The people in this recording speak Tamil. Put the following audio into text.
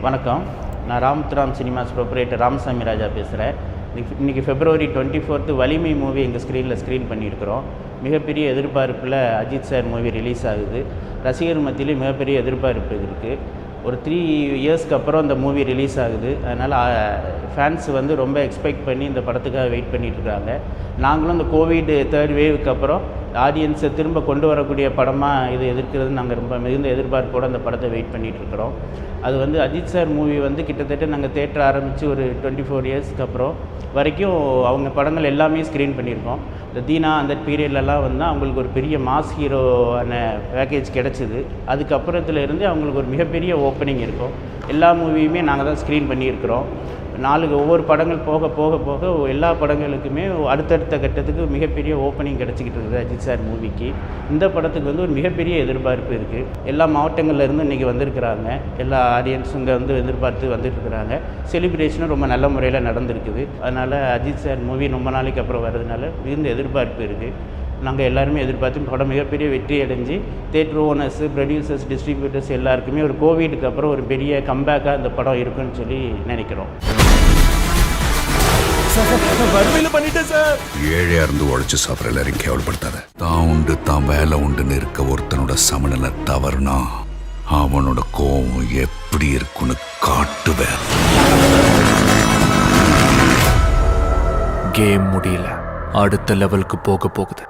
வணக்கம், நான் ராம்த்ராம் சினிமாஸ் ப்ரொப்ரேட்டர் ராமசாமி ராஜா பேசுகிறேன். இன்றைக்கி February 24 வலிமை மூவி எங்கள் ஸ்க்ரீன் பண்ணியிருக்கிறோம். மிகப்பெரிய எதிர்பார்ப்பில் அஜித் சார் மூவி ரிலீஸ் ஆகுது. ரசிகர் மத்தியிலே மிகப்பெரிய எதிர்பார்ப்பு இருக்குது. ஒரு 3 இயர்ஸ்க்கு அப்புறம் இந்த மூவி ரிலீஸ் ஆகுது. அதனால் ஃபேன்ஸ் வந்து ரொம்ப எக்ஸ்பெக்ட் பண்ணி இந்த படத்துக்காக வெயிட் பண்ணிகிட்ருக்காங்க. நாங்களும் இந்த கோவிட் 3rd வேவுக்கு அப்புறம் ஆடியன்ஸை திரும்ப கொண்டு வரக்கூடிய படமாக இது எதிர்க்கிறதுன்னு நாங்கள் ரொம்ப மிகுந்த எதிர்பார்ப்போடு அந்த படத்தை வெயிட் பண்ணிகிட்ருக்குறோம். அது வந்து அஜித் சார் மூவி வந்து கிட்டத்தட்ட நாங்கள் தேட்டர் ஆரம்பித்து ஒரு 24 இயர்ஸ்க்கு அப்புறம் வரைக்கும் அவங்க படங்கள் எல்லாமே ஸ்க்ரீன் பண்ணியிருக்கோம். இந்த தீனா அந்த பீரியட்லலாம் வந்து அவங்களுக்கு ஒரு பெரிய மாஸ் ஹீரோவான பேக்கேஜ் கிடச்சிது. அதுக்கப்புறத்துல இருந்து அவங்களுக்கு ஒரு மிகப்பெரிய ஓப்பனிங் இருக்கும். எல்லா மூவியுமே நாங்கள் தான் ஸ்க்ரீன் பண்ணியிருக்கிறோம். ஒவ்வொரு படங்கள் போக போக போக எல்லா படங்களுக்குமே அடுத்தடுத்த கட்டத்துக்கு மிகப்பெரிய ஓப்பனிங் கிடச்சிக்கிட்டு இருக்குது அஜித் சார் மூவிக்கு. இந்த படத்துக்கு வந்து ஒரு மிகப்பெரிய எதிர்பார்ப்பு இருக்குது. எல்லா மாவட்டங்கள்லேருந்து இன்றைக்கி வந்திருக்கிறாங்க. எல்லா ஆடியன்ஸும் இங்கே வந்து எதிர்பார்த்து வந்துட்டுருக்குறாங்க. செலிப்ரேஷனும் ரொம்ப நல்ல முறையில் நடந்திருக்குது. அதனால் அஜித் சார் மூவி ரொம்ப நாளைக்கு அப்புறம் வர்றதுனால மிகுந்த எதிர்பார்ப்பு இருக்குது. நாங்கள் எல்லாருமே எதிர்பார்த்து படம் மிகப்பெரிய வெற்றி அடைஞ்சு தேட்டர் ஓனர்ஸு, ப்ரொடியூசர்ஸ், டிஸ்ட்ரிபியூட்டர்ஸ் எல்லாருக்குமே ஒரு கோவிடுக்கு அப்புறம் ஒரு பெரிய கம்பேக்காக இந்த படம் இருக்குன்னு சொல்லி நினைக்கிறோம். ஏழையா இருந்து உழைச்சு சாப்பிட்ற எல்லாரையும் கேவலப்படுத்தாத. தான் உண்டு தான் வேலை உண்டுன்னு இருக்க ஒருத்தனோட சமநிலை தவறுனா அவனோட கோவம் எப்படி இருக்குன்னு காட்டுவேன். கேம் முடியல, அடுத்த லெவலுக்கு போக போகுது.